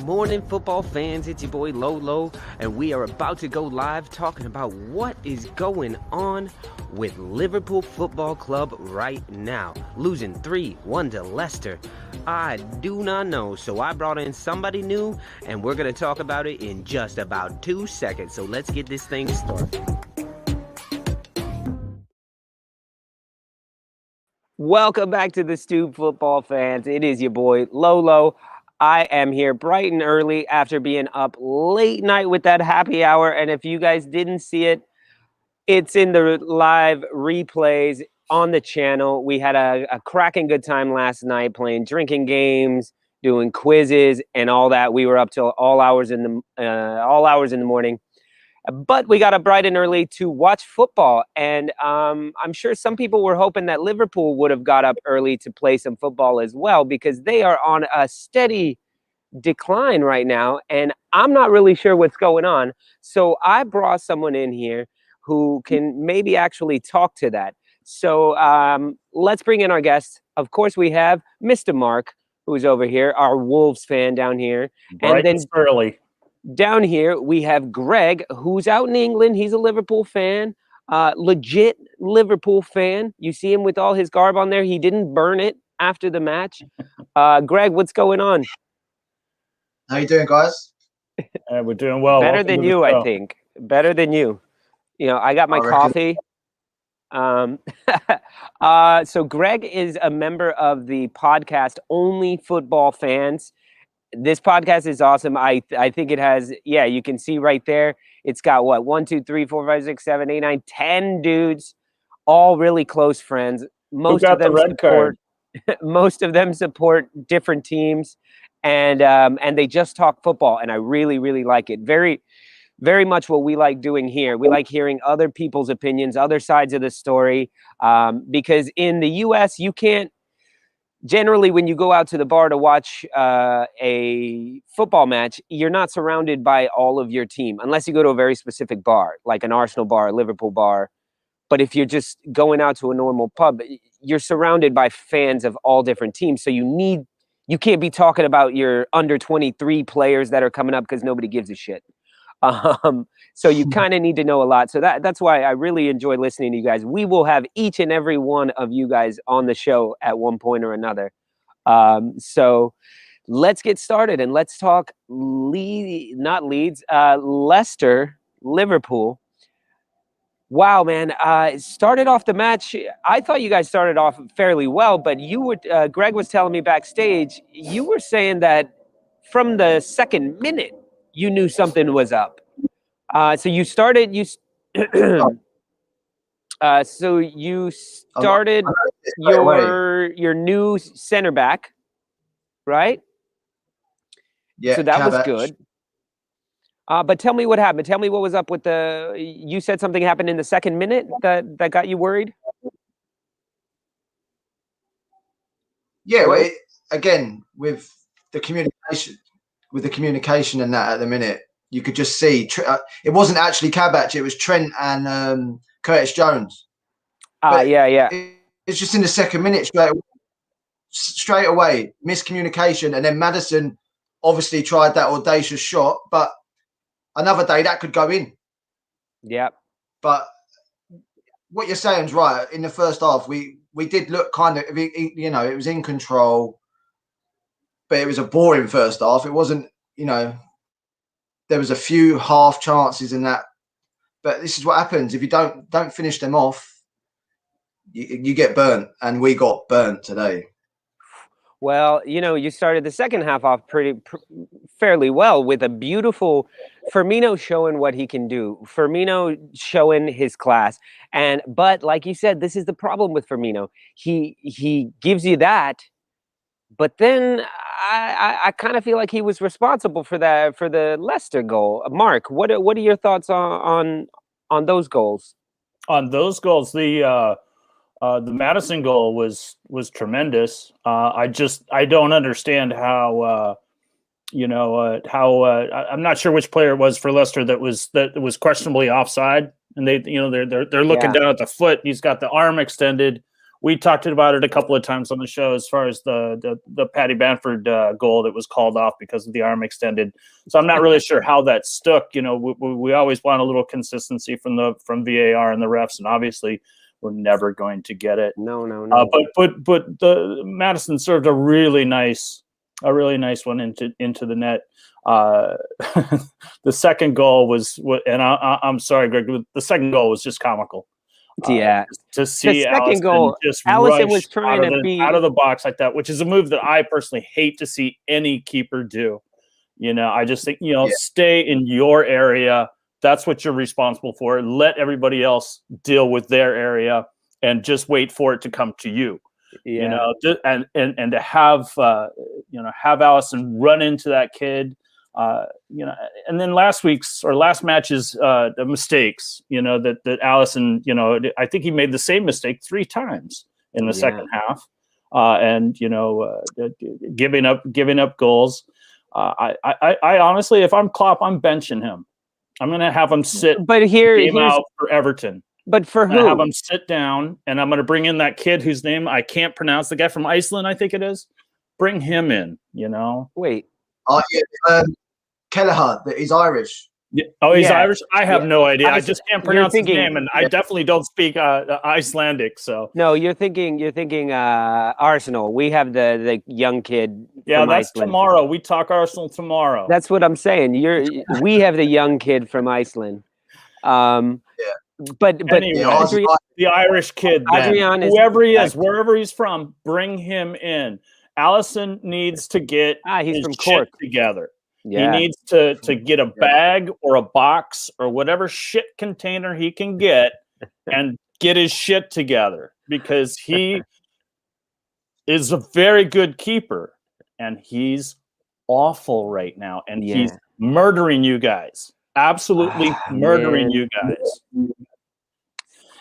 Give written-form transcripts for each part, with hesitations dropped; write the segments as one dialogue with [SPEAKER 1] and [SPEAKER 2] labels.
[SPEAKER 1] Morning, football fans. It's your boy Lolo, and we are about to go live talking about what is going on with Liverpool Football Club right now. Losing 3-1 to Leicester. I do not know, so I brought in somebody new, and we're going to talk about it in just about 2 seconds. So let's get this thing started. Welcome back to the Stoop, football fans. It is your boy Lolo. I am here bright and early after being up late night with that happy hour. And if you guys didn't see it, it's in the live replays on the channel. We had a cracking good time last night playing drinking games, doing quizzes, and all that. We were up till all hours in the morning. But we got up bright and early to watch football. And I'm sure some people were hoping that Liverpool would have got up early to play some football as well, because they are on a steady decline right now. And I'm not really sure what's going on. So I brought someone in here who can maybe actually talk to that. So let's bring in our guest. Of course, we have Mr. Mark, who's over here, our Wolves fan down here.
[SPEAKER 2] Bright and early.
[SPEAKER 1] Down here, we have Greg, who's out in England. He's a Liverpool fan, legit Liverpool fan. You see him with all his garb on there. He didn't burn it after the match. Greg, what's going on?
[SPEAKER 3] How you doing, guys?
[SPEAKER 2] We're doing well.
[SPEAKER 1] Better than you, I think. Better than you. You know, I got my coffee. So Greg is a member of the podcast Only Football Fans. This podcast is awesome. I think it has, yeah, you can see right there. It's got what, 1, 2, 3, 4, 5, 6, 7, 8, 9, 10 dudes, all really close friends. Most of them support different teams, and they just talk football, and I really, really like it. Very, very much what we like doing here. We like hearing other people's opinions, other sides of the story, because in the U.S. you can't. Generally, when you go out to the bar to watch a football match, you're not surrounded by all of your team, unless you go to a very specific bar, like an Arsenal bar, a Liverpool bar. But if you're just going out to a normal pub, you're surrounded by fans of all different teams. So you can't be talking about your under 23 players that are coming up because nobody gives a shit. So you kind of need to know a lot. So that's why I really enjoy listening to you guys. We will have each and every one of you guys on the show at one point or another. So let's get started and let's talk Leicester, Liverpool. Wow, man. Started off the match. I thought you guys started off fairly well, but Greg was telling me backstage, you were saying that from the second minute, you knew something was up. So you started your new center back, right?
[SPEAKER 3] Yeah.
[SPEAKER 1] So that was good. But tell me what happened. Tell me what was up with you said something happened in the second minute that got you worried?
[SPEAKER 3] Yeah, well, again, with the communication and that at the minute, you could just see it wasn't actually Kabach, it was Trent and Curtis Jones.
[SPEAKER 1] Yeah.
[SPEAKER 3] It's just in the second minute straight away, miscommunication, and then Maddison obviously tried that audacious shot, but another day that could go in.
[SPEAKER 1] Yeah.
[SPEAKER 3] But what you're saying is right. In the first half, we did look kind of, it was in control, but it was a boring first half. It wasn't, there was a few half chances in that, but this is what happens if you don't finish them off. You get burnt, and we got burnt today.
[SPEAKER 1] Well, you started the second half off fairly well with a beautiful Firmino showing what he can do. Firmino showing his class, but like you said, this is the problem with Firmino. He gives you that. But then I kind of feel like he was responsible for the Leicester goal. Mark, what are your thoughts on those goals?
[SPEAKER 2] On those goals, the Maddison goal was tremendous. I don't understand how how I'm not sure which player it was for Leicester that was questionably offside, and they're looking down at the foot. He's got the arm extended. We talked about it a couple of times on the show as far as the Paddy Bamford goal that was called off because of the arm extended. So I'm not really sure how that stuck. We always want a little consistency from VAR and the refs, and obviously we're never going to get it.
[SPEAKER 1] No.
[SPEAKER 2] But the Madison served a really nice one into the net. The second goal was, and I'm sorry, Greg. The second goal was just comical. To see
[SPEAKER 1] the second goal,
[SPEAKER 2] just
[SPEAKER 1] Allison was trying
[SPEAKER 2] out of the box like that, which is a move that I personally hate to see any keeper do. I just think stay in your area. That's what you're responsible for. Let everybody else deal with their area, and just wait for it to come to you. And to have Allison run into that kid, and then last match's the mistakes, that Allison, I think he made the same mistake 3 times in the second half, and giving up goals. I honestly, if I'm Klopp, I'm benching him. I'm going to have him sit,
[SPEAKER 1] but
[SPEAKER 2] here's out for Everton.
[SPEAKER 1] But for who?
[SPEAKER 2] Have him sit down, and I'm going to bring in that kid whose name I can't pronounce. The guy from Iceland, I think it is. Bring him in.
[SPEAKER 1] Wait.
[SPEAKER 3] Kelleher. He's Irish.
[SPEAKER 2] Yeah. Oh, he's Irish. I have no idea. I just can't pronounce his name, and I definitely don't speak Icelandic. So
[SPEAKER 1] no, you're thinking Arsenal. We have the young kid.
[SPEAKER 2] Yeah, that's
[SPEAKER 1] Iceland.
[SPEAKER 2] Tomorrow. We talk Arsenal tomorrow.
[SPEAKER 1] That's what I'm saying. We have the young kid from Iceland. But
[SPEAKER 2] anyway, the Irish kid, whoever he is, wherever he's from, bring him in. Allison needs to get
[SPEAKER 1] he's from Cork
[SPEAKER 2] together.
[SPEAKER 1] Yeah.
[SPEAKER 2] He needs to get a bag or a box or whatever shit container he can get and get his shit together, because he is a very good keeper and he's awful right now, and he's murdering you guys. Absolutely murdering you guys.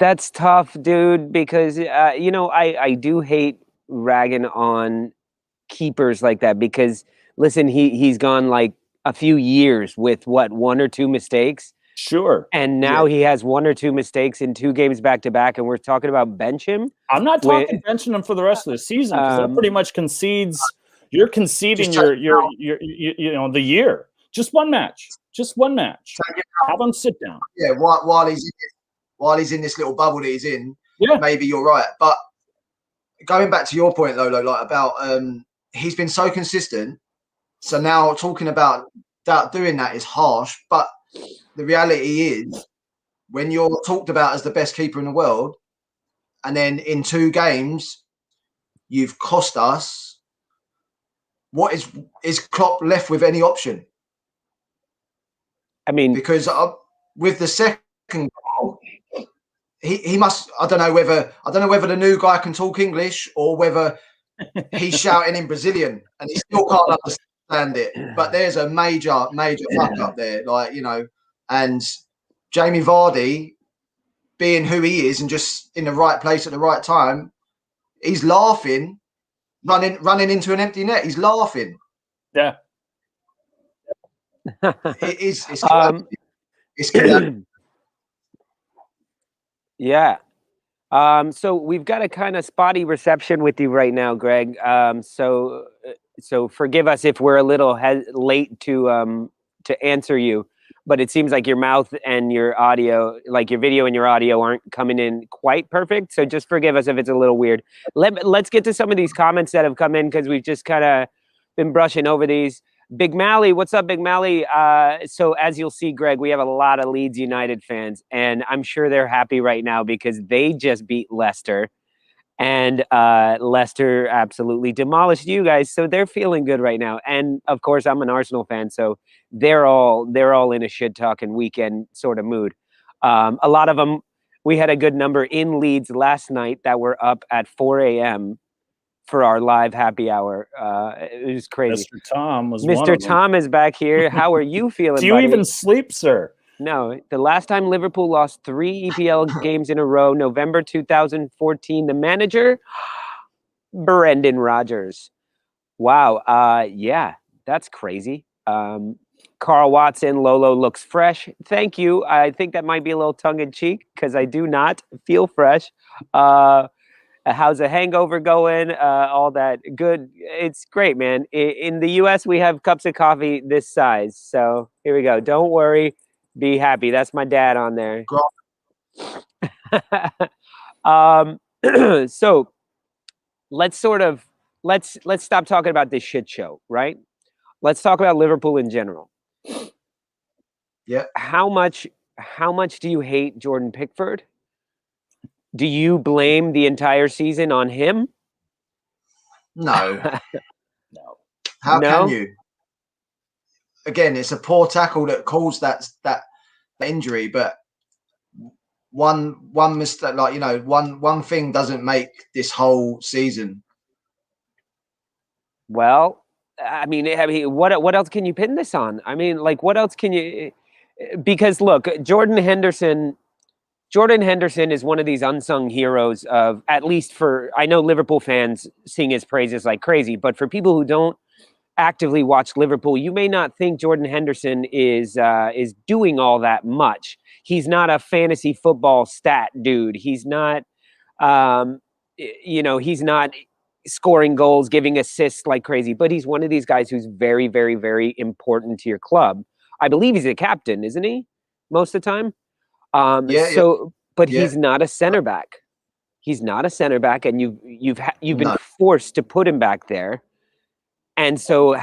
[SPEAKER 1] That's tough, dude, because I do hate ragging on keepers like that, because listen, he's gone like a few years with 1 or 2 mistakes.
[SPEAKER 2] Sure.
[SPEAKER 1] And now he has 1 or 2 mistakes in 2 games back to back, and we're talking about bench him.
[SPEAKER 2] I'm not talking benching him for the rest of the season, because that pretty much concedes. You're conceding your the year. Just one match. Have him sit down.
[SPEAKER 3] Yeah, while he's in this little bubble that he's in, maybe you're right. But going back to your point, Lolo, like about he's been so consistent. So now talking about doing that is harsh. But the reality is, when you're talked about as the best keeper in the world, and then in 2 games you've cost us, what is Klopp left with any option?
[SPEAKER 1] I mean,
[SPEAKER 3] because with the second goal, he must. I don't know whether the new guy can talk English or whether he's shouting in Brazilian and he still can't understand it. But there's a major fuck up there, and Jamie Vardy, being who he is and just in the right place at the right time, he's laughing, running into an empty net. He's laughing.
[SPEAKER 2] Yeah.
[SPEAKER 3] It's
[SPEAKER 1] yeah. So we've got a kind of spotty reception with you right now, Greg. So forgive us if we're a little late to answer you, but it seems like your mouth and your audio, like your video and your audio, aren't coming in quite perfect. So just forgive us if it's a little weird. Let's get to some of these comments that have come in, because we've just kind of been brushing over these. Big Mally, what's up, Big Mally? So as you'll see, Greg, we have a lot of Leeds United fans, and I'm sure they're happy right now because they just beat Leicester, and Leicester absolutely demolished you guys. So they're feeling good right now. And of course, I'm an Arsenal fan, so they're all in a shit talking weekend sort of mood. A lot of them, we had a good number in Leeds last night that were up at 4 a.m. for our live happy hour. It was crazy.
[SPEAKER 2] Mr. Tom was
[SPEAKER 1] Mr. Tom is back here. How are you feeling?
[SPEAKER 2] Do you even sleep, sir?
[SPEAKER 1] No. The last time Liverpool lost 3 EPL games in a row, November 2014. The manager, Brendan Rodgers. Wow. Yeah. That's crazy. Carl Watson, Lolo looks fresh. Thank you. I think that might be a little tongue in cheek because I do not feel fresh. How's a hangover going? All that good. It's great, man. In the US, we have cups of coffee this size. So here we go. Don't worry. Be happy. That's my dad on there. So let's stop talking about this shit show, right? Let's talk about Liverpool in general.
[SPEAKER 3] Yeah.
[SPEAKER 1] How much do you hate Jordan Pickford? Do you blame the entire season on him?
[SPEAKER 3] No.
[SPEAKER 2] No.
[SPEAKER 3] How
[SPEAKER 1] No?
[SPEAKER 3] can you? Again, it's a poor tackle that caused that injury, but one mistake, like, you know, one thing doesn't make this whole season.
[SPEAKER 1] Well, I mean, what else can you pin this on? I mean, like, what else can you? Because look, Jordan Henderson is one of these unsung heroes of, at least for, I know Liverpool fans sing his praises like crazy, but for people who don't actively watch Liverpool, you may not think Jordan Henderson is doing all that much. He's not a fantasy football stat dude. He's not, he's not scoring goals, giving assists like crazy, but he's one of these guys who's very, very, very important to your club. I believe he's a captain, isn't he? Most of the time. But he's not a center back. He's not a center back, and you've been forced to put him back there. And so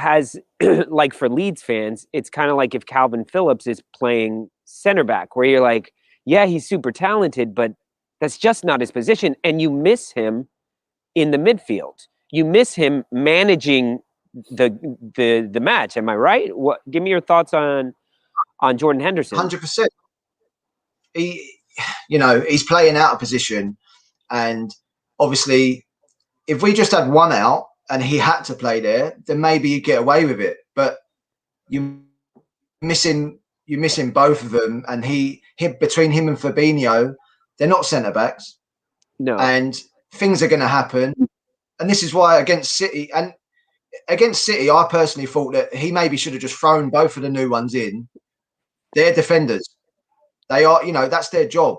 [SPEAKER 1] like for Leeds fans, it's kind of like if Calvin Phillips is playing center back, where you're like, yeah, he's super talented, but that's just not his position. And you miss him in the midfield. You miss him managing the match. Am I right? Give me your thoughts on Jordan Henderson.
[SPEAKER 3] 100%. He's playing out of position, and obviously, if we just had one out and he had to play there, then maybe you get away with it. But you're missing both of them, and between him and Fabinho, they're not centre backs.
[SPEAKER 1] No,
[SPEAKER 3] and things are going to happen. And this is why against City, I personally thought that he maybe should have just thrown both of the new ones in. They're defenders. They are, that's their job.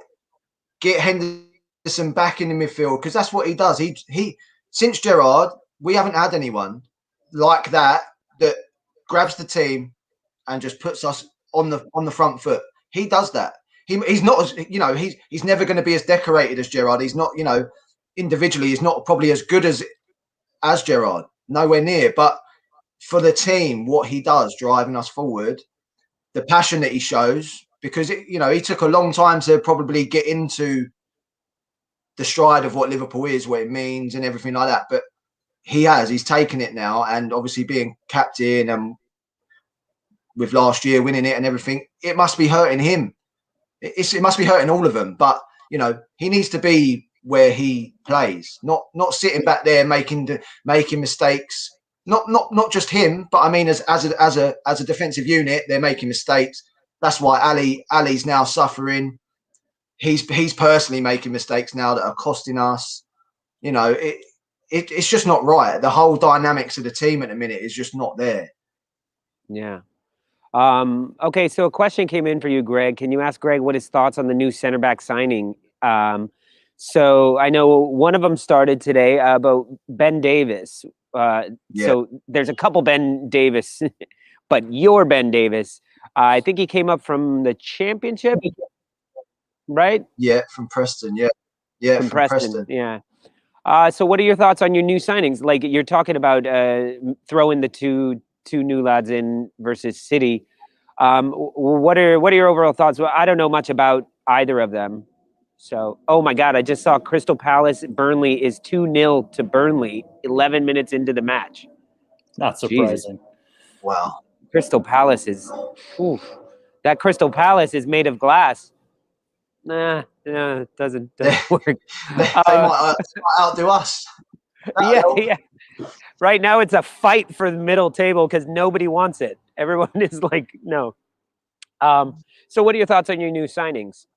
[SPEAKER 3] Get Henderson back in the midfield, because that's what he does. He since Gerrard, we haven't had anyone like that grabs the team and just puts us on the front foot. He does that. He's not as, he's never going to be as decorated as Gerrard. He's not, individually, he's not probably as good as Gerrard. Nowhere near. But for the team, what he does, driving us forward, the passion that he shows, because he took a long time to probably get into the stride of what Liverpool is, what it means, and everything like that. But he's taken it now, and obviously being captain and with last year winning it and everything, it must be hurting him. It must be hurting all of them. But he needs to be where he plays, not sitting back there making mistakes. Not just him, but I mean as a defensive unit, they're making mistakes. That's why Ali's now suffering. He's personally making mistakes now that are costing us. It's just not right. The whole dynamics of the team at the minute is just not there.
[SPEAKER 1] Yeah. Okay, so a question came in for you, Greg. Can you ask Greg what his thoughts on the new center back signing? So I know one of them started today about Ben Davis. So there's a couple Ben Davis, but your Ben Davis, I think he came up from the Championship, right?
[SPEAKER 3] Yeah, from Preston. Yeah,
[SPEAKER 1] from Preston. Yeah. So what are your thoughts on your new signings? Like, you're talking about throwing the two new lads in versus City. What are your overall thoughts? Well, I don't know much about either of them. So, oh my God, I just saw Crystal Palace. Burnley is 2-0 to Burnley 11 minutes into the match.
[SPEAKER 2] Not surprising.
[SPEAKER 3] Jesus. Wow.
[SPEAKER 1] Crystal Palace is, that Crystal Palace is made of glass. Nah, it doesn't work.
[SPEAKER 3] They might outdo us.
[SPEAKER 1] Yeah. Right now, it's a fight for the middle table because nobody wants it. Everyone is like, no. So what are your thoughts on your new signings?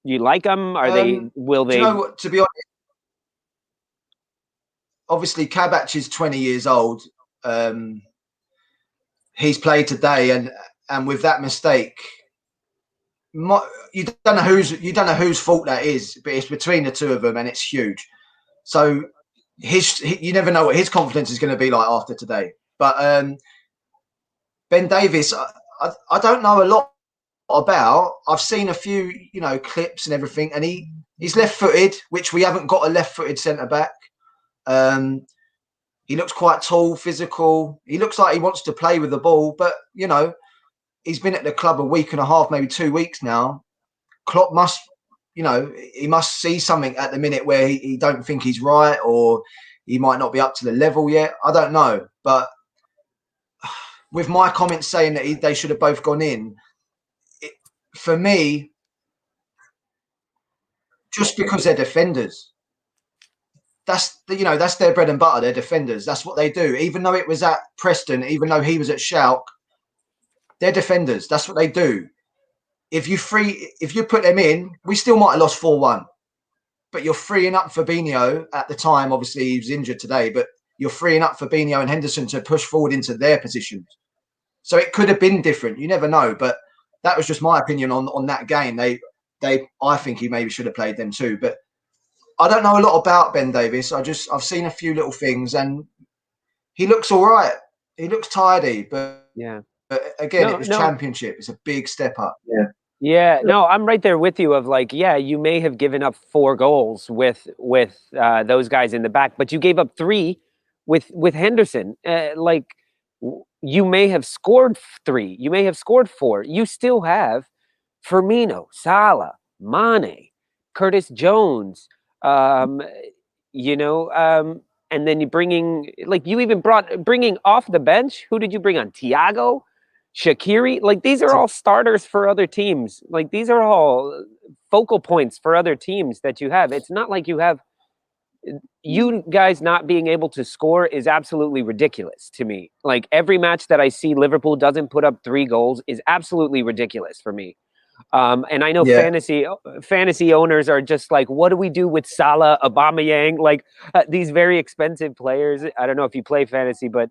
[SPEAKER 1] You like them? Will they?
[SPEAKER 3] Do you know what, to be honest, obviously Kabach is 20 years old. he's played today, and with that mistake, you don't know whose fault that is, but it's between the two of them, and it's huge. So you never know what his confidence is going to be like after today. But Ben Davies, I don't know a lot about. I've seen a few, clips and everything, and he's left-footed, which we haven't got a left-footed centre back. He looks quite tall, physical. He looks like he wants to play with the ball, but he's been at the club a week and a half, maybe 2 weeks now. Klopp must, he must see something at the minute where he don't think he's right, or he might not be up to the level yet. I don't know, but with my comments saying that they should have both gone in, for me, just because they're defenders, that's their bread and butter. They're defenders. That's what they do. Even though it was at Preston, even though he was at Schalke, they're defenders. That's what they do. If you put them in, we still might have lost 4-1. But you're freeing up Fabinho at the time. Obviously, he was injured today, but you're freeing up Fabinho and Henderson to push forward into their positions. So it could have been different. You never know. But that was just my opinion on that game. I think he maybe should have played them too. But I don't know a lot about Ben Davies. I've seen a few little things, and he looks all right. He looks tidy, but
[SPEAKER 1] yeah.
[SPEAKER 3] But again, it was Championship. It's a big step up. Yeah.
[SPEAKER 1] Yeah, no, I'm right there with you. Of like, yeah, you may have given up 4 goals with those guys in the back, but you gave up 3 with Henderson. You may have scored 3, you may have scored 4. You still have Firmino, Salah, Mane, Curtis Jones. And then you even bringing off the bench. Who did you bring on? Thiago, Shaqiri. Like, these are all starters for other teams. Like, these are all focal points for other teams that you have. It's not like you guys not being able to score is absolutely ridiculous to me. Like, every match that I see Liverpool doesn't put up 3 goals is absolutely ridiculous for me. And I know fantasy owners are just like, what do we do with Salah, Aubameyang, like these very expensive players? I don't know if you play fantasy, but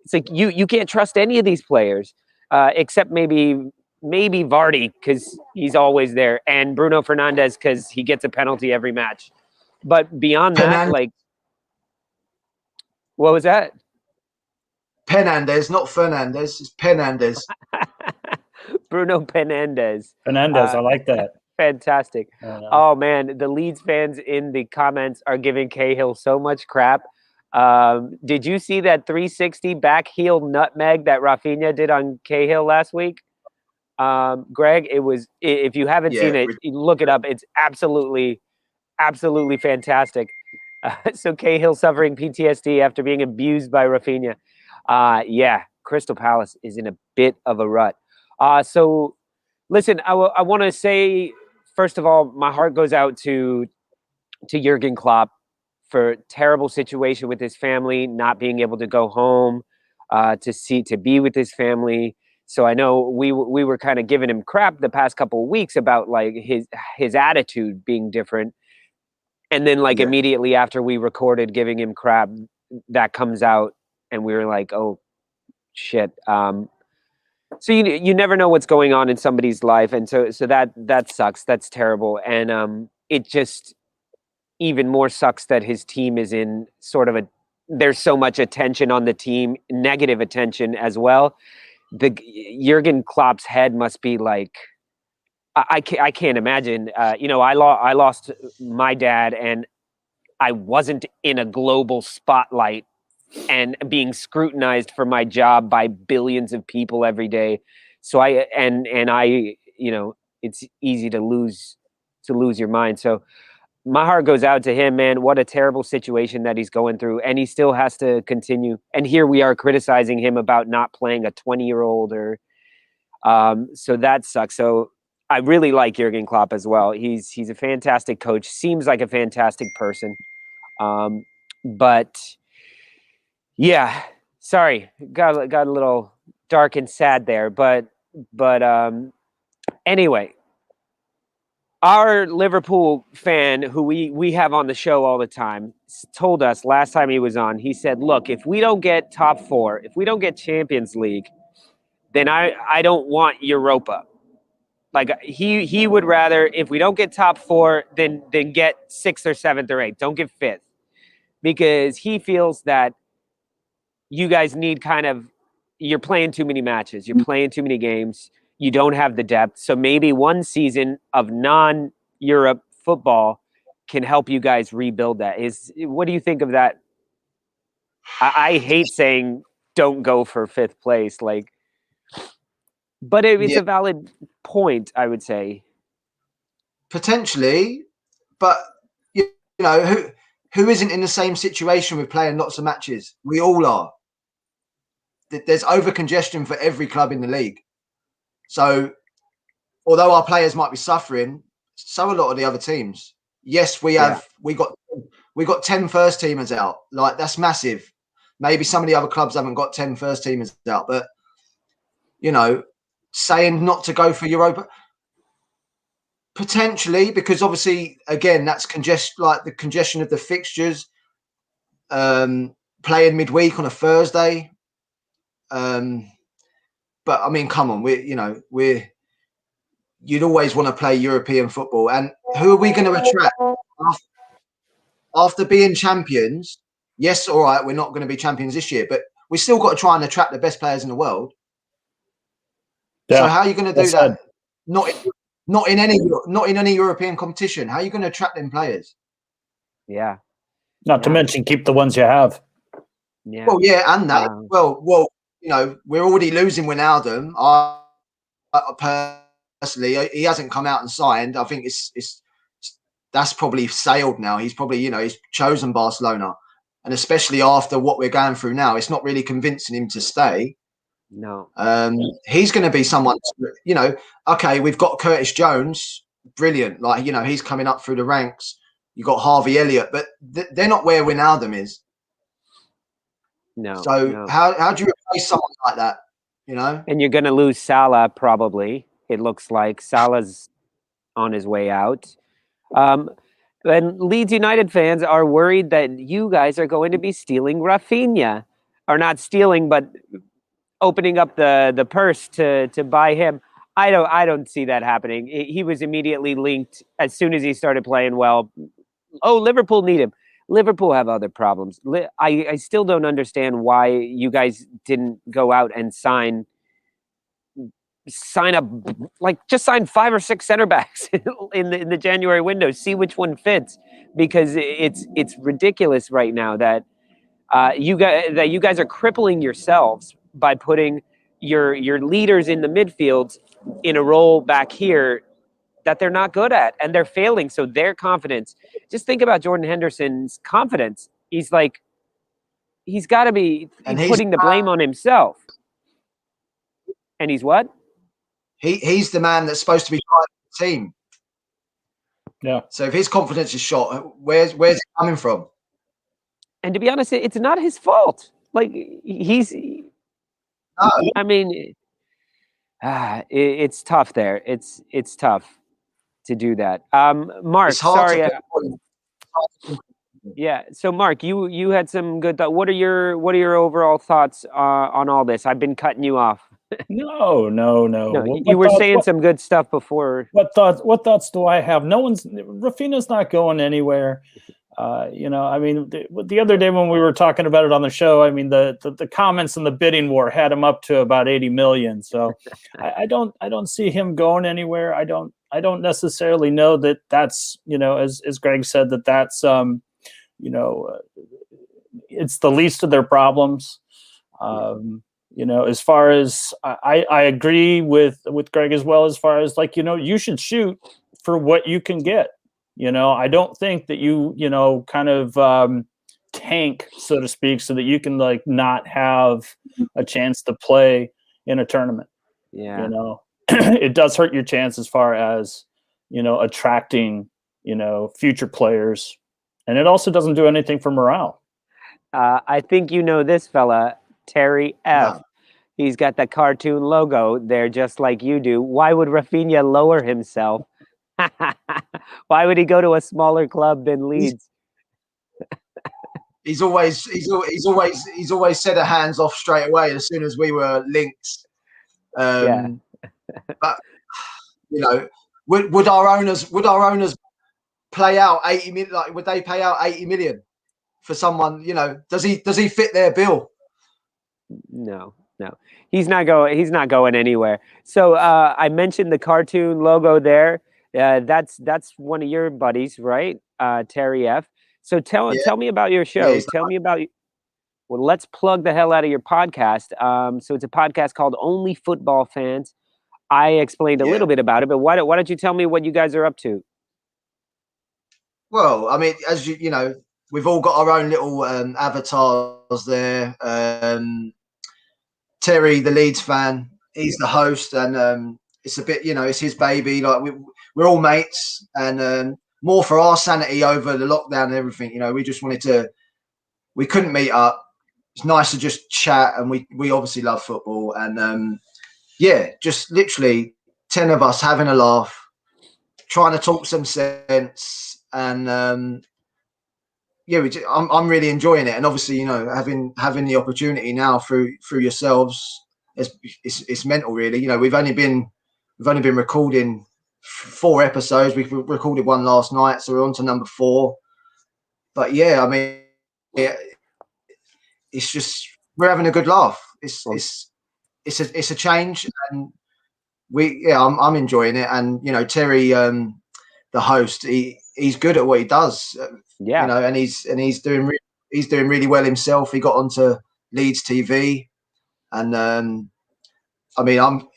[SPEAKER 1] it's like you can't trust any of these players except maybe Vardy, because he's always there, and Bruno Fernandes because he gets a penalty every match. But beyond that, like, what was that?
[SPEAKER 3] Penandes, not Fernandes. It's Penandes.
[SPEAKER 1] Bruno Penandes.
[SPEAKER 2] I like that.
[SPEAKER 1] Fantastic. Oh, man. The Leeds fans in the comments are giving Cahill so much crap. Did you see that 360 back heel nutmeg that Rafinha did on Cahill last week? Greg, if you haven't seen it, look it up. It's absolutely fantastic. So Cahill suffering PTSD after being abused by Rafinha. Crystal Palace is in a bit of a rut. So listen, I want to say, first of all, my heart goes out to Jurgen Klopp for terrible situation with his family, not being able to go home to be with his family. So I know we were kind of giving him crap the past couple of weeks about like his attitude being different. And then immediately after we recorded giving him crap, that comes out and we were like, oh shit. So you never know what's going on in somebody's life. And so that sucks. That's terrible. And it just even more sucks that his team is in sort of there's so much attention on the team, negative attention as well. The Jurgen Klopp's head must be like, I can't imagine. I lost my dad, and I wasn't in a global spotlight and being scrutinized for my job by billions of people every day. So it's easy to lose your mind. So my heart goes out to him, man. What a terrible situation that he's going through, and he still has to continue. And here we are criticizing him about not playing a 20-year-old so that sucks. So I really like Jurgen Klopp as well. He's a fantastic coach. Seems like a fantastic person. But yeah, sorry, got a little dark and sad there. But anyway, Our Liverpool fan, who we have on the show all the time, told us last time he was on. He said, "Look, if we don't get top 4, if we don't get Champions League, then I don't want Europa. Like he would rather, if we don't get top 4, then get 6th or 7th or 8th. Don't get 5th, because he feels that you guys need you're playing too many matches, you're playing too many games, you don't have the depth. So maybe one season of non-Europe football can help you guys rebuild that." What do you think of that? I hate saying don't go for 5th place, but it's
[SPEAKER 3] Yeah.
[SPEAKER 1] a valid point, I would say.
[SPEAKER 3] Potentially, but you know who isn't in the same situation with playing lots of matches? We all are. There's over congestion for every club in the league. So although our players might be suffering, so a lot of the other teams. Yes, we got 10 first teamers out. Like, that's massive. Maybe some of the other clubs haven't got 10 first teamers out, but saying not to go for Europa, potentially, because obviously, again, that's the congestion of the fixtures. Playing midweek on a Thursday. But I mean, come on, you'd always want to play European football, and who are we going to attract after being champions? Yes, all right, we're not going to be champions this year, but we still got to try and attract the best players in the world. Yeah, so how are you going to do that? Not in any European competition. How are you going to attract them players?
[SPEAKER 1] Yeah.
[SPEAKER 2] Not to mention keep the ones you have.
[SPEAKER 3] Yeah. Well, yeah, and that. Well, we're already losing Wijnaldum. I personally, he hasn't come out and signed. I think that's probably sailed now. He's probably, he's chosen Barcelona, and especially after what we're going through now, it's not really convincing him to stay.
[SPEAKER 1] No.
[SPEAKER 3] He's going to be someone, okay, we've got Curtis Jones, brilliant. Like, he's coming up through the ranks. You got Harvey Elliott, but they're not where Wijnaldum is.
[SPEAKER 1] No.
[SPEAKER 3] So how do you replace someone like that?
[SPEAKER 1] And you're going to lose Salah probably. It looks like Salah's on his way out. And Leeds United fans are worried that you guys are going to be stealing Rafinha, or not stealing, but opening up the purse to buy him. I don't see that happening. He was immediately linked as soon as he started playing well. Oh, Liverpool need him. Liverpool have other problems. I still don't understand why you guys didn't go out and sign up, just sign 5 or 6 center backs in the January window. See which one fits, because it's ridiculous right now that you guys are crippling yourselves by putting your leaders in the midfield in a role back here that they're not good at, and they're failing. So their confidence. Just think about Jordan Henderson's confidence. He's got to be putting the blame on himself. And he's what?
[SPEAKER 3] He's the man that's supposed to be driving the team.
[SPEAKER 2] Yeah.
[SPEAKER 3] So if his confidence is shot, where's it coming from?
[SPEAKER 1] And to be honest, it's not his fault. I mean, it's tough there. It's tough to do that. Mark, sorry. Yeah. So Mark, you had some good thoughts. What are your overall thoughts on all this? I've been cutting you off.
[SPEAKER 2] No.
[SPEAKER 1] You were saying some good stuff before.
[SPEAKER 2] What thoughts do I have? Rafinha's not going anywhere. I mean, the other day when we were talking about it on the show, I mean, the comments in the bidding war had him up to about 80 million. So I don't see him going anywhere. I don't necessarily know that's, as Greg said, that's, it's the least of their problems. As far as I agree with Greg as well, as far as you should shoot for what you can get. I don't think that you kind of tank, so to speak, so that you can not have a chance to play in a tournament.
[SPEAKER 1] Yeah.
[SPEAKER 2] It does hurt your chance as far as, attracting, future players. And it also doesn't do anything for morale.
[SPEAKER 1] I think this fella, Terry F. No. He's got the cartoon logo there just like you do. Why would Rafinha lower himself Why would he go to a smaller club than Leeds?
[SPEAKER 3] He's always said a hands off straight away as soon as we were linked.
[SPEAKER 1] Yeah.
[SPEAKER 3] But you know, would our owners play out 80 million? Like, would they pay out 80 million for someone? You know, does he fit their bill?
[SPEAKER 1] No. He's not going anywhere. So I mentioned the cartoon logo there. That's one of your buddies, right? Terry F. So tell me about your show.
[SPEAKER 3] Yeah,
[SPEAKER 1] Tell me about. Well, let's plug the hell out of your podcast. So it's a podcast called Only Football Fans. I explained a little bit about it, but why don't you tell me what you guys are up to?
[SPEAKER 3] Well, I mean, as you know, we've all got our own little avatars there. Terry, the Leeds fan, he's the host, and it's a bit, you know, it's his baby. Like we're all mates, and more for our sanity over the lockdown and everything. You know, we just we couldn't meet up. It's nice to just chat, and we obviously love football, and just literally 10 of us having a laugh, trying to talk some sense, and I'm really enjoying it. And obviously, you know, having the opportunity now through yourselves, it's mental, really. You know, we've only been recording 4 episodes. We've recorded one last night, so we're on to number 4. But yeah, I mean, it's just we're having a good laugh. It's a change, and I'm enjoying it. And you know, Terry, the host, he's good at what he does. You know, and he's doing really well himself. He got onto Leeds TV, and I mean, I'm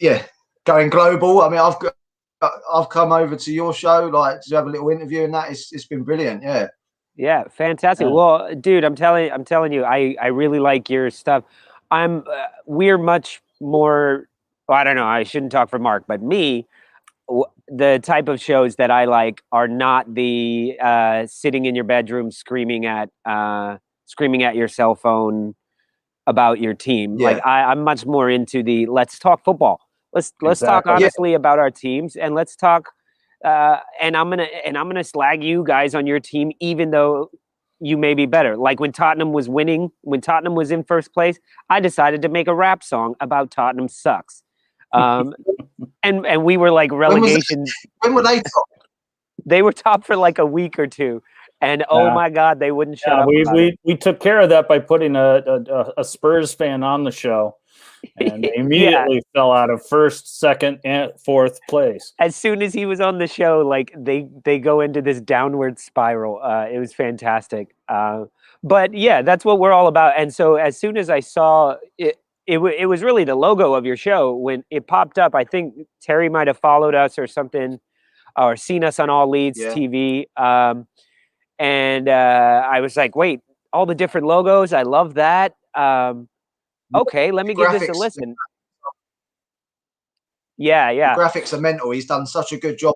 [SPEAKER 3] going global. I mean, I've come over to your show, like, to have a little interview, and that it's been brilliant.
[SPEAKER 1] Yeah, fantastic. Well, dude, I'm telling you, I really like your stuff. We're much more. Well, I don't know. I shouldn't talk for Mark, but me, the type of shows that I like are not the sitting in your bedroom screaming at your cell phone about your team.
[SPEAKER 3] Yeah.
[SPEAKER 1] Like I'm much more into the let's talk football. Let's talk honestly about our teams, and let's talk. And I'm gonna slag you guys on your team, even though you may be better. Like when Tottenham was winning, when Tottenham was in first place, I decided to make a rap song about Tottenham sucks. And we were like relegation.
[SPEAKER 3] When were they top?
[SPEAKER 1] They were top for like a week or two, and oh my god, they wouldn't shut up.
[SPEAKER 2] We took care of that by putting a Spurs fan on the show, and they immediately fell out of first, second, and fourth place.
[SPEAKER 1] As soon as he was on the show, like they go into this downward spiral. It was fantastic. But yeah, that's what we're all about. And so as soon as I saw it. It was really the logo of your show when it popped up. I think Terry might have followed us or something, or seen us on All Leeds TV. And I was like, wait, all the different logos. I love that. Okay, let me give this a listen. Yeah.
[SPEAKER 3] The graphics are mental. He's done such a good job.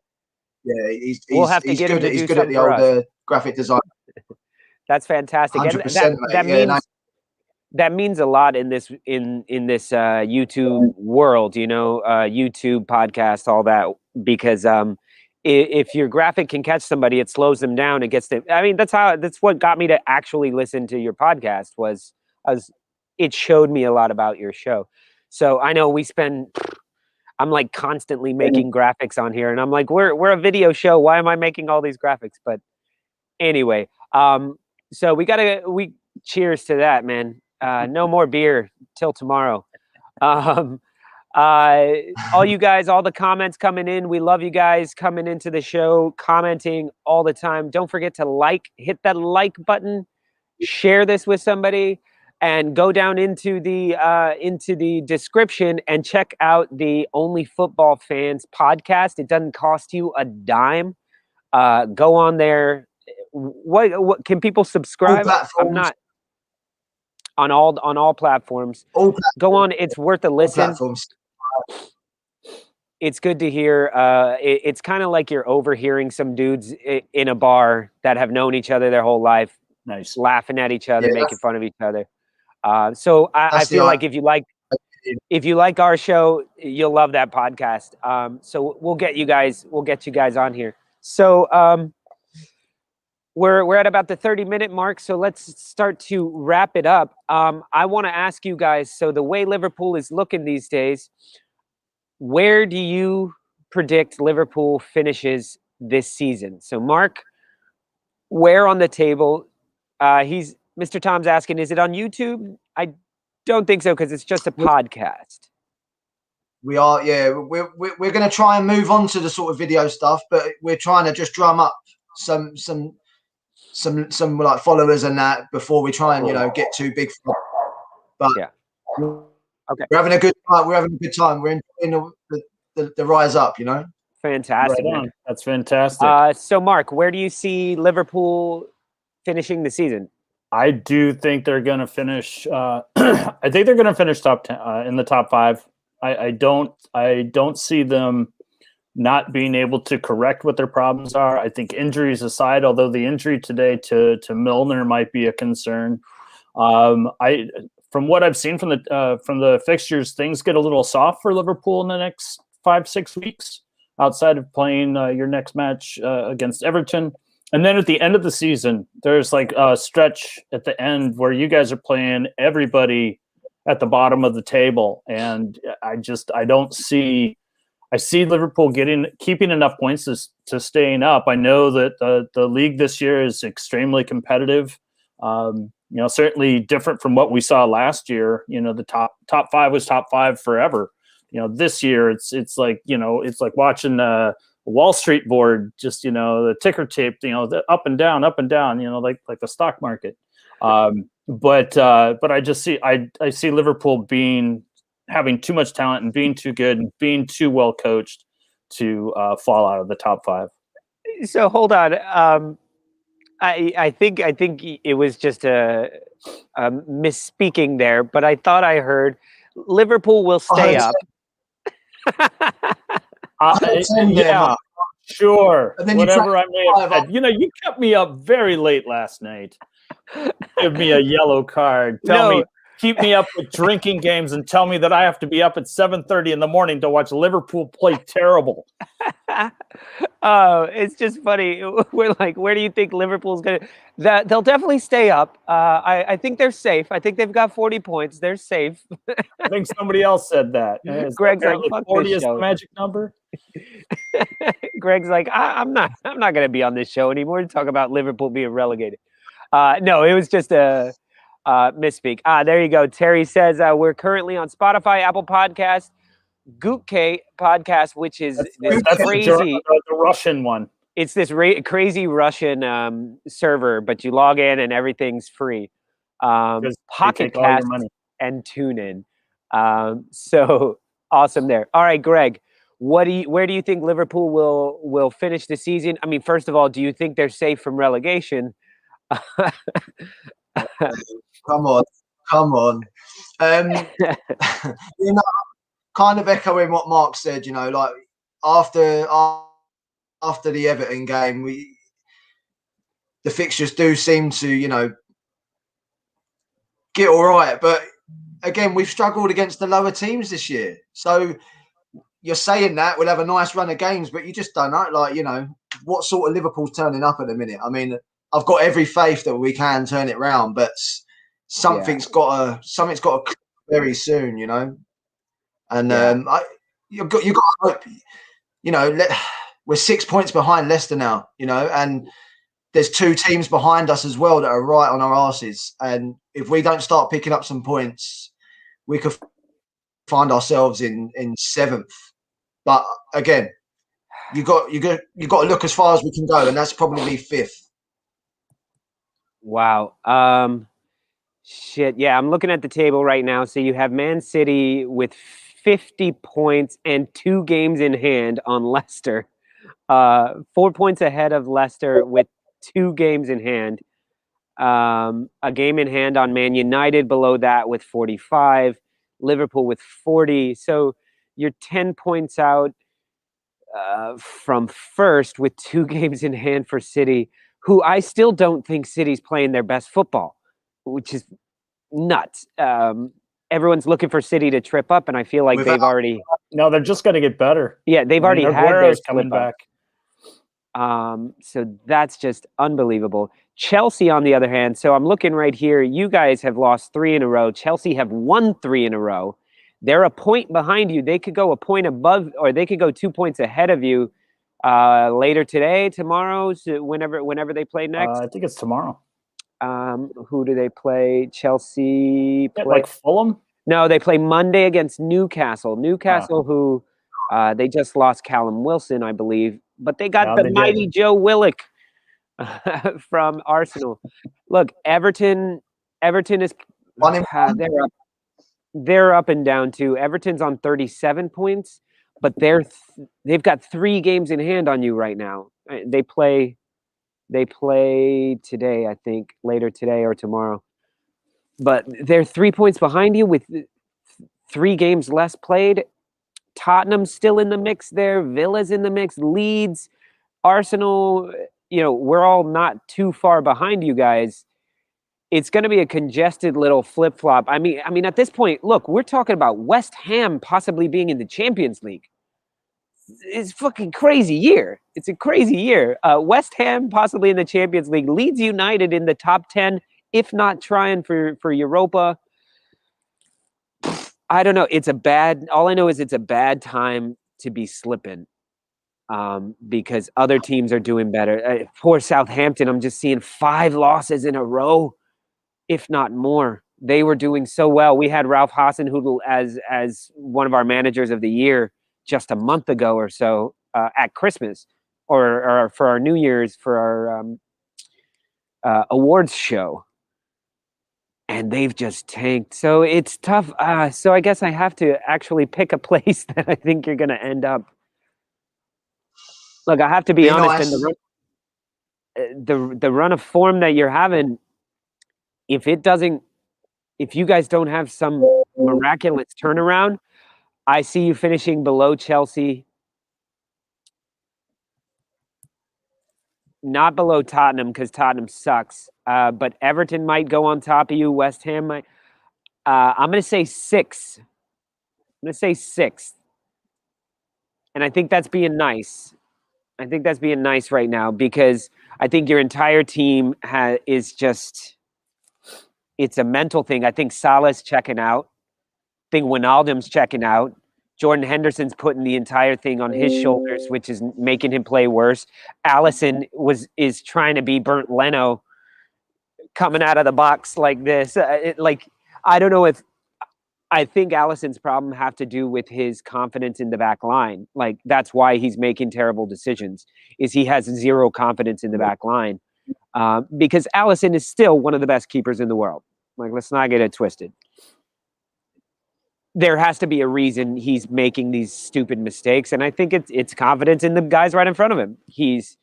[SPEAKER 3] Yeah,
[SPEAKER 1] we'll have to get him to do
[SPEAKER 3] good at the old graphic design.
[SPEAKER 1] That's fantastic.
[SPEAKER 3] 100%,
[SPEAKER 1] and that means a lot in this YouTube world, you know, YouTube podcast, all that, because if your graphic can catch somebody, it slows them down. It gets them. I mean, that's what got me to actually listen to your podcast was it showed me a lot about your show. So I know I'm like constantly making graphics on here, and I'm like, we're a video show. Why am I making all these graphics? But anyway, so we cheers to that, man. No more beer till tomorrow. All you guys, all the comments coming in. We love you guys coming into the show, commenting all the time. Don't forget to hit that like button, share this with somebody, and go down into the description and check out the Only Football Fans podcast. It doesn't cost you a dime. Go on there. What can people subscribe? I'm not. On all platforms. Go on. It's worth a listen. It's good to hear. It's kind of like you're overhearing some dudes in a bar that have known each other their whole life.
[SPEAKER 2] Nice.
[SPEAKER 1] Laughing at each other, making fun of each other. So I feel like if you like if you like our show, you'll love that podcast. So we'll get you guys on here. So we're at about the 30-minute mark, so let's start to wrap it up. I want to ask you guys, so the way Liverpool is looking these days, where do you predict Liverpool finishes this season? So Mark, where on the table? Mr. Tom's asking, is it on YouTube? I don't think so, because it's just a podcast.
[SPEAKER 3] We are, yeah. We're going to try and move on to the sort of video stuff, but we're trying to just drum up some like followers and that before we try and get too big. But
[SPEAKER 1] yeah, okay.
[SPEAKER 3] We're having a good time. We're enjoying the rise up.
[SPEAKER 1] Fantastic.
[SPEAKER 2] Right on. That's fantastic.
[SPEAKER 1] So Mark, where do you see Liverpool finishing the season?
[SPEAKER 2] I do think they're going to finish. I think they're going to finish top 10 in the top 5. I don't see them not being able to correct what their problems are. I think injuries aside, although the injury today to Milner might be a concern. From what I've seen from the fixtures, things get a little soft for Liverpool in the next 5-6 weeks, outside of playing your next match against Everton. And then at the end of the season, there's like a stretch at the end where you guys are playing everybody at the bottom of the table. And I see Liverpool keeping enough points to staying up. I know that the league this year is extremely competitive. Certainly different from what we saw last year. The top 5 was top 5 forever. This year it's like watching Wall Street board, just the ticker tape, the up and down, like the stock market. But I just see I see Liverpool having too much talent and being too good and being too well coached to fall out of the top 5.
[SPEAKER 1] So hold on. I think it was just a misspeaking there, but I thought I heard Liverpool will stay up.
[SPEAKER 2] Yeah, sure.
[SPEAKER 3] And then
[SPEAKER 2] whatever I may have said. You kept me up very late last night. Give me a yellow card. Keep me up with drinking games and tell me that I have to be up at 7:30 in the morning to watch Liverpool play terrible.
[SPEAKER 1] Oh, it's just funny. We're like, where do you think Liverpool's going to... They'll definitely stay up. I think they're safe. I think they've got 40 points. They're safe.
[SPEAKER 2] I think somebody else said that.
[SPEAKER 1] Greg's like, fuck
[SPEAKER 2] 40
[SPEAKER 1] this
[SPEAKER 2] is
[SPEAKER 1] show.
[SPEAKER 2] the magic number.
[SPEAKER 1] Greg's like, I'm not going to be on this show anymore to talk about Liverpool being relegated. No, it was just a misspeak. There you go. Terry says we're currently on Spotify, Apple Podcasts, DocuTrek podcast, which is this crazy
[SPEAKER 2] the Russian one.
[SPEAKER 1] It's this crazy Russian server, but you log in and everything's free. Pocket Cast and TuneIn. So awesome there. All right, Greg, where do you think Liverpool will finish the season? I mean, first of all, do you think they're safe from relegation?
[SPEAKER 3] Come on. Kind of echoing what Mark said, like after the Everton game, the fixtures do seem to, get all right. But again, we've struggled against the lower teams this year. So you're saying that we'll have a nice run of games, but you just don't know, what sort of Liverpool's turning up at the minute. I mean, I've got every faith that we can turn it round, but something's got to very soon, And you've got to hope, we're 6 points behind Leicester now, and there's 2 teams behind us as well that are right on our arses. And if we don't start picking up some points, we could find ourselves in 7th. But again, you got to look as far as we can go, and that's probably 5th.
[SPEAKER 1] Wow. Shit. Yeah, I'm looking at the table right now. So you have Man City with 50 points and 2 games in hand on Leicester. 4 points ahead of Leicester with 2 games in hand. A game in hand on Man United below that with 45. Liverpool with 40. So you're 10 points out from first with 2 games in hand for City, who I still don't think City's playing their best football, which is nuts. everyone's looking for City to trip up, and I feel like they've already.
[SPEAKER 2] No, they're just going to get better.
[SPEAKER 1] Yeah, they've already had their
[SPEAKER 2] Aguero's coming
[SPEAKER 1] slip up.
[SPEAKER 2] back.
[SPEAKER 1] So that's just unbelievable. Chelsea, on the other hand, so I'm looking right here. You guys have lost 3 in a row. Chelsea have won 3 in a row. They're a point behind you. They could go a point above, or they could go 2 points ahead of you later today, tomorrow, so whenever they play next.
[SPEAKER 2] I think it's tomorrow.
[SPEAKER 1] Who do they play? Chelsea play
[SPEAKER 2] Like Fulham?
[SPEAKER 1] No, they play Monday against Newcastle. Newcastle, who they just lost Callum Wilson, I believe, but they got the mighty Joe Willock from Arsenal. Look, Everton is they're up and down too. Everton's on 37 points, but they've got 3 games in hand on you right now. They play today, I think, later today or tomorrow. But they're 3 points behind you with 3 games less played. Tottenham's still in the mix there. Villa's in the mix. Leeds, Arsenal, we're all not too far behind you guys. It's going to be a congested little flip-flop. I mean, at this point, look, we're talking about West Ham possibly being in the Champions League. It's a fucking crazy year. It's a crazy year. West Ham possibly in the Champions League. Leeds United in the top 10, if not trying for Europa. I don't know. All I know is it's a bad time to be slipping because other teams are doing better. Poor Southampton, I'm just seeing 5 losses in a row, if not more. They were doing so well. We had Ralph Hasenhüttl as one of our managers of the year just a month ago or so at Christmas or for our New Year's, for our awards show. And they've just tanked. So it's tough. So I guess I have to actually pick a place that I think you're going to end up. Look, I have to be honest. In the run of form that you're having, if you guys don't have some miraculous turnaround, I see you finishing below Chelsea. Not below Tottenham, because Tottenham sucks. But Everton might go on top of you. West Ham might. I'm going to say 6. I'm going to say 6th. And I think that's being nice. I think that's being nice right now because I think your entire team is just, it's a mental thing. I think Salah's checking out. I think Wijnaldum's checking out. Jordan Henderson's putting the entire thing on his shoulders, which is making him play worse. Alisson is trying to be Bernd Leno coming out of the box like this. I don't know if I think Alisson's problem have to do with his confidence in the back line. Like, that's why he's making terrible decisions, is he has 0 confidence in the back line. Because Alisson is still one of the best keepers in the world. Like, let's not get it twisted. There has to be a reason he's making these stupid mistakes, and I think it's confidence in the guys right in front of him. He's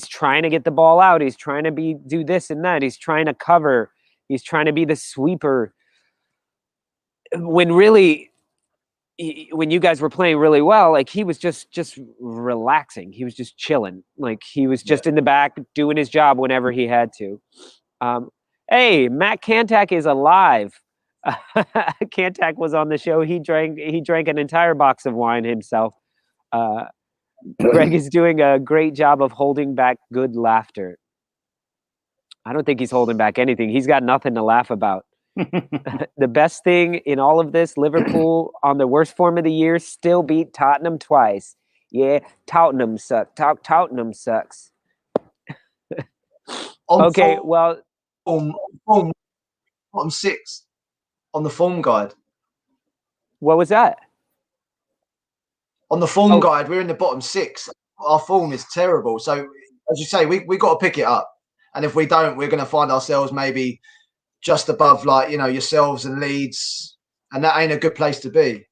[SPEAKER 1] trying to get the ball out. He's trying to do this and that. He's trying to cover. He's trying to be the sweeper. When really, when you guys were playing really well, like, he was just relaxing. He was just chilling. Like, he was just in the back doing his job whenever he had to. Hey, Matt Kantak is alive. Kantak was on the show. He drank an entire box of wine himself. Greg is doing a great job of holding back good laughter. I don't think he's holding back anything. He's got nothing to laugh about. The best thing in all of this, Liverpool on the worst form of the year still beat Tottenham twice. Yeah, Tottenham sucks. Tottenham sucks. Okay, well,
[SPEAKER 3] bottom 6 on the form guide.
[SPEAKER 1] What was that?
[SPEAKER 3] On the form guide, we're in the bottom 6. Our form is terrible. So, as you say, we got to pick it up. And if we don't, we're going to find ourselves maybe just above, like, yourselves and Leeds. And that ain't a good place to be.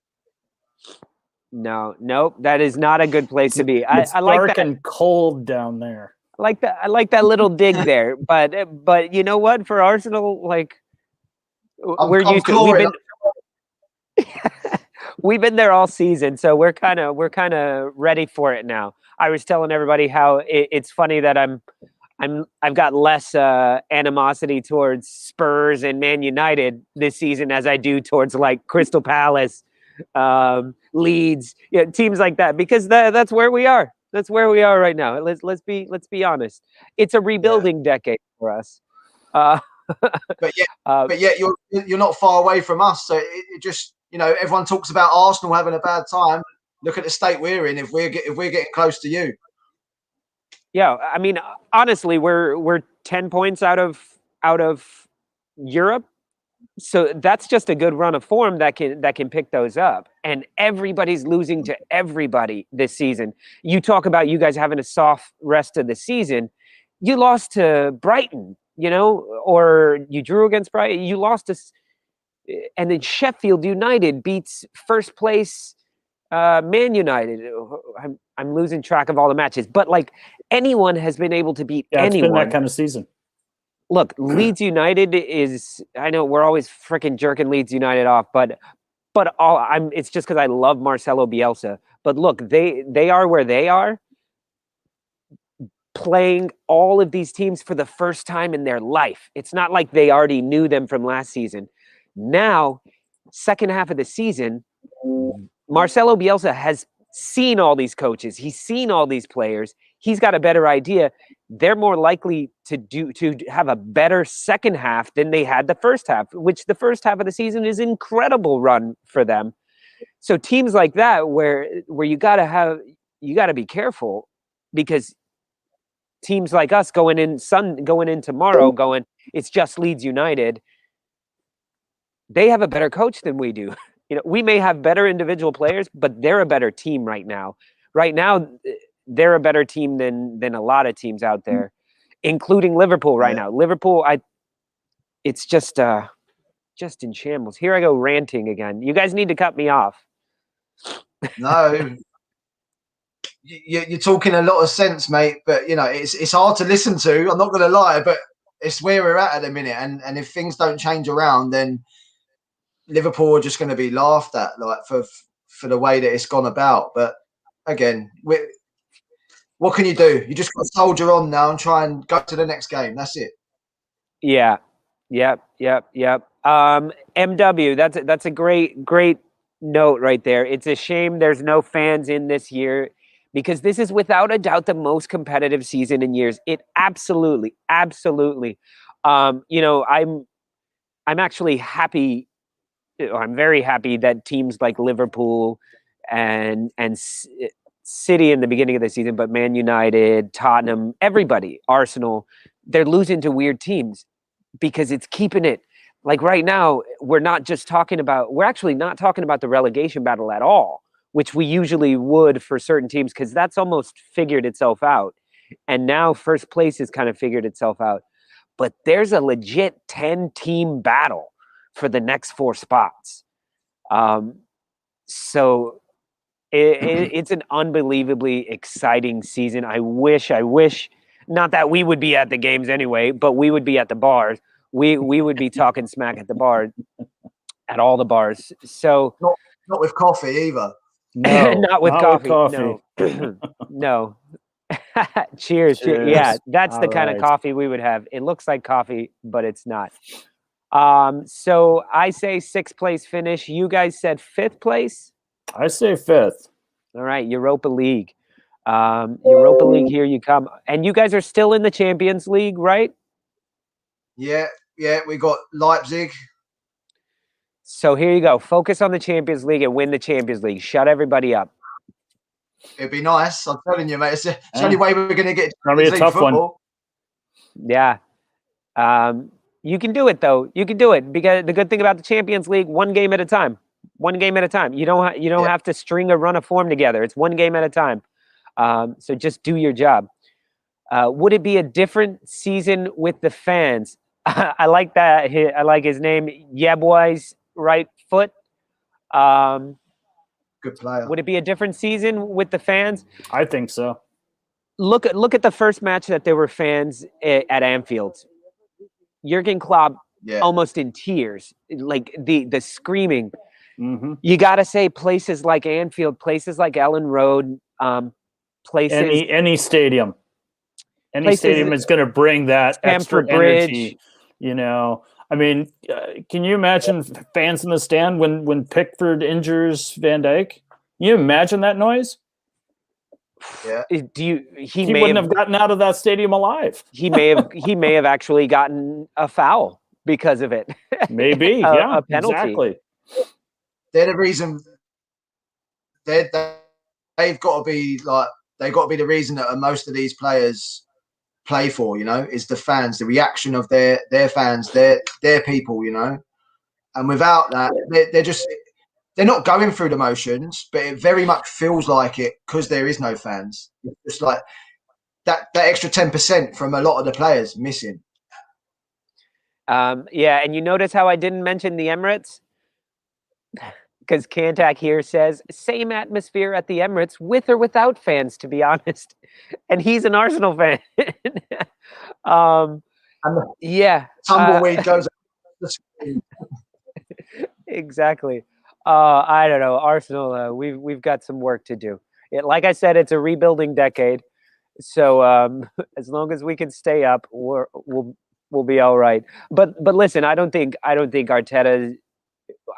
[SPEAKER 1] No, nope, that is not a good place to be. I like
[SPEAKER 2] dark
[SPEAKER 1] that.
[SPEAKER 2] and cold down there.
[SPEAKER 1] I like that little dig there. But you know what? For Arsenal, like, we're used to it. We've been there all season, so we're kind of ready for it now. I was telling everybody how it's funny that I'm I've got less animosity towards Spurs and Man United this season as I do towards like Crystal Palace, Leeds, teams like that, because that's where we are. That's where we are right now. Let's be honest. It's a rebuilding decade for us.
[SPEAKER 3] But yet you're not far away from us. So it just, everyone talks about Arsenal having a bad time. Look at the state we're in. If we're getting close to you.
[SPEAKER 1] Yeah, I mean, honestly, we're 10 points out of Europe, so that's just a good run of form that can pick those up. And everybody's losing to everybody this season. You talk about you guys having a soft rest of the season. You lost to Brighton, or you drew against Brighton. You lost to, and then Sheffield United beats first place Man United. I'm losing track of all the matches, but like anyone has been able to beat anyone.
[SPEAKER 2] It's been that kind of season.
[SPEAKER 1] Look, Leeds United is. I know we're always freaking jerking Leeds United off, but it's just because I love Marcelo Bielsa. But look, they are where they are, playing all of these teams for the first time in their life. It's not like they already knew them from last season. Now, second half of the season, Marcelo Bielsa has seen all these coaches. He's seen all these players. He's got a better idea. They're more likely to have a better second half than they had the first half, which the first half of the season is an incredible run for them. So teams like that, where you gotta be careful, because teams like us going in tomorrow, it's just Leeds United. They have a better coach than we do. We may have better individual players, but they're a better team right now. Right now, they're a better team than a lot of teams out there, including Liverpool right now. Liverpool, it's just in shambles. Here I go ranting again. You guys need to cut me off.
[SPEAKER 3] No, you're talking a lot of sense, mate. But it's hard to listen to. I'm not going to lie, but it's where we're at the minute. And if things don't change around, then Liverpool are just going to be laughed at, like for the way that it's gone about. But again, what can you do? You just got to soldier on now and try and go to the next game. That's it.
[SPEAKER 1] Yeah. Yep. MW, that's a great note right there. It's a shame there's no fans in this year, because this is without a doubt the most competitive season in years. It absolutely. I'm actually happy. I'm very happy that teams like Liverpool and City in the beginning of the season, but Man United, Tottenham, everybody, Arsenal, they're losing to weird teams, because it's keeping it like right now. We're actually not talking about the relegation battle at all, which we usually would for certain teams, because that's almost figured itself out. And now first place has kind of figured itself out. But there's a legit 10-team battle for the next 4 spots. So it's an unbelievably exciting season. I wish, not that we would be at the games anyway, but we would be at the bars. We would be talking smack at the bar, at all the bars. So
[SPEAKER 3] not with coffee either.
[SPEAKER 2] No,
[SPEAKER 1] not with coffee.
[SPEAKER 2] No.
[SPEAKER 1] No. Cheers. Yeah, that's the kind of
[SPEAKER 2] right.
[SPEAKER 1] coffee we would have. It looks like coffee, but it's not. So I say 6th place finish. You guys said 5th place?
[SPEAKER 2] I say 5th.
[SPEAKER 1] All right, Europa League. Europa League, here you come. And you guys are still in the Champions League, right?
[SPEAKER 3] Yeah, we got Leipzig.
[SPEAKER 1] So here you go. Focus on the Champions League and win the Champions League. Shut everybody up.
[SPEAKER 3] It'd be nice. I'm telling you, mate. It's the only way we're going to get
[SPEAKER 2] Champions League tough
[SPEAKER 3] football.
[SPEAKER 1] Yeah. You can do it, though. You can do it, because the good thing about the Champions League, one game at a time. One game at a time. You don't have to string a run of form together. It's one game at a time. So just do your job. Would it be a different season with the fans? I like that. I like his name, Yeboy's right foot.
[SPEAKER 3] Good player.
[SPEAKER 1] Would it be a different season with the fans?
[SPEAKER 2] I think so.
[SPEAKER 1] Look at the first match that there were fans at Anfield. Jurgen Klopp almost in tears, like the screaming.
[SPEAKER 2] Mm-hmm.
[SPEAKER 1] You got to say places like Anfield, places like Ellen Road, places.
[SPEAKER 2] Any stadium. Any
[SPEAKER 1] Places-
[SPEAKER 2] stadium is going to bring that
[SPEAKER 1] Stamford
[SPEAKER 2] extra
[SPEAKER 1] Bridge.
[SPEAKER 2] energy. You know, I mean, can you imagine fans in the stand when Pickford injures Van Dijk? Can you imagine that noise?
[SPEAKER 3] Yeah.
[SPEAKER 2] He wouldn't have gotten out of that stadium alive.
[SPEAKER 1] He may have actually gotten a foul because of it.
[SPEAKER 2] Maybe,
[SPEAKER 1] a penalty.
[SPEAKER 2] Exactly.
[SPEAKER 3] They're the reason. They've got to be like, they've got to be the reason that most of these players play for, you know, is the fans, the reaction of their fans, their people, you know. And without that, they're not going through the motions, but it very much feels like it because there is no fans. It's like that extra 10% from a lot of the players missing.
[SPEAKER 1] Yeah, and you notice how I didn't mention the Emirates? Because Kantak here says, same atmosphere at the Emirates, with or without fans, to be honest. And he's an Arsenal fan. Yeah.
[SPEAKER 3] Tumbleweed goes.
[SPEAKER 1] Exactly. I don't know. Arsenal, we've got some work to do. Like I said, it's a rebuilding decade. So as long as we can stay up, we'll be all right. But listen, I don't think Arteta.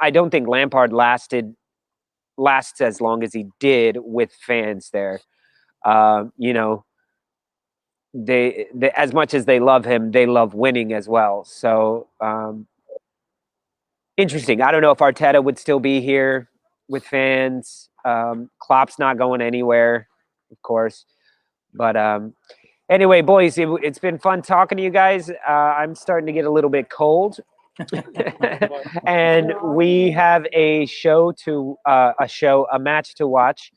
[SPEAKER 1] I don't think Lampard lasts as long as he did with fans there. You know, they as much as they love him, they love winning as well. So interesting. I don't know if Arteta would still be here with fans. Klopp's not going anywhere, of course. But anyway, boys, it's been fun talking to you guys. I'm starting to get a little bit cold. And we have a match to watch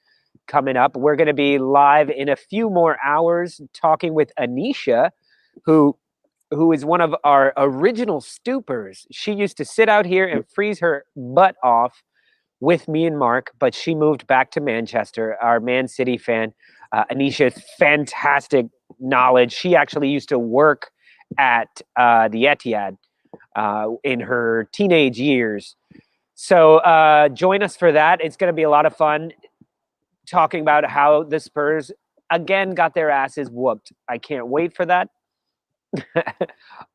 [SPEAKER 1] coming up. We're going to be live in a few more hours talking with Anisha, who is one of our original Stoopers. She used to sit out here and freeze her butt off with me and Mark, but she moved back to Manchester, our Man City fan. Anisha, fantastic knowledge. She actually used to work at the Etihad in her teenage years. So join us for that. It's going to be a lot of fun talking about how the Spurs again got their asses whooped. I can't wait for that.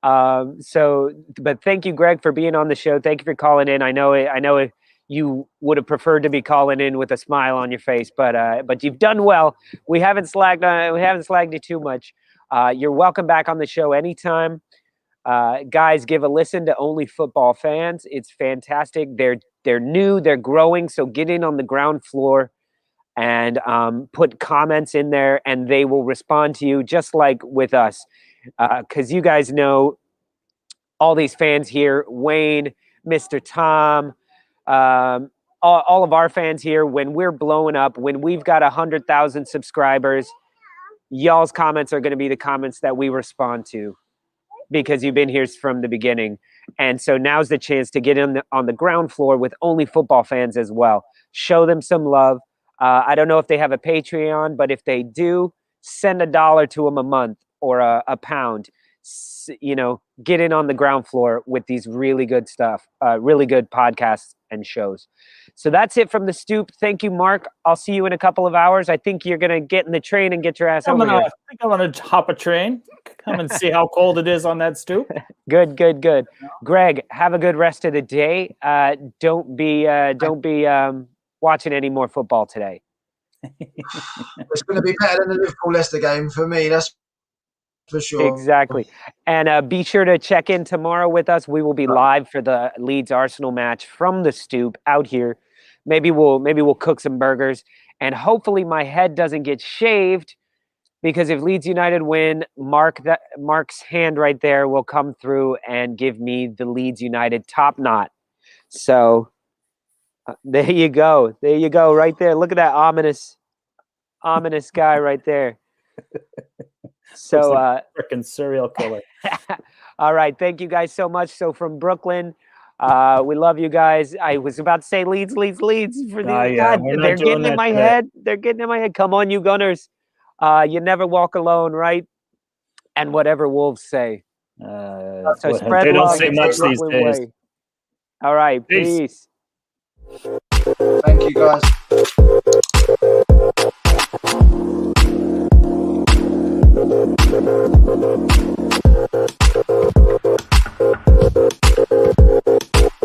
[SPEAKER 1] But thank you, Greg, for being on the show. Thank you for calling in. I know you would have preferred to be calling in with a smile on your face, but you've done well. We haven't slagged you too much. You're welcome back on the show anytime. Guys, give a listen to Only Football Fans. It's fantastic. They're new, they're growing, so get in on the ground floor and put comments in there, and they will respond to you just like with us. Because you guys know all these fans here, Wayne, Mr. Tom, all of our fans here, when we're blowing up, when we've got 100,000 subscribers, y'all's comments are going to be the comments that we respond to because you've been here from the beginning. And so now's the chance to get on the ground floor with Only Football Fans as well. Show them some love. I don't know if they have a Patreon, but if they do, send $1 to them a month or a pound. You know, get in on the ground floor with these really good stuff, really good podcasts and shows. So that's it from the Stoop. Thank you, Mark. I'll see you in a couple of hours. I think you're going to get in the train and get your ass over here.
[SPEAKER 2] I think I'm going to hop a train, come and see how cold it is on that stoop.
[SPEAKER 1] Good. Greg, have a good rest of the day. Don't be watching any more football today.
[SPEAKER 3] It's going to be better than the Liverpool-Leicester game for me. That's for sure.
[SPEAKER 1] Exactly. And be sure to check in tomorrow with us. We will be live for the Leeds Arsenal match from the Stoop out here. Maybe we'll cook some burgers, and hopefully my head doesn't get shaved, because if Leeds United win, Mark's hand right there will come through and give me the Leeds United top knot. So there you go right there. Look at that ominous guy right there. So
[SPEAKER 2] like freaking serial killer.
[SPEAKER 1] All right, thank you guys so much. So from Brooklyn, we love you guys. I was about to say Leeds for the God, they're getting in my head. They're getting in my head. Come on, you Gunners. You never walk alone, right? And whatever Wolves say. So spread
[SPEAKER 2] they don't
[SPEAKER 1] love
[SPEAKER 2] say much these days.
[SPEAKER 1] All right, peace.
[SPEAKER 3] Thank you, guys.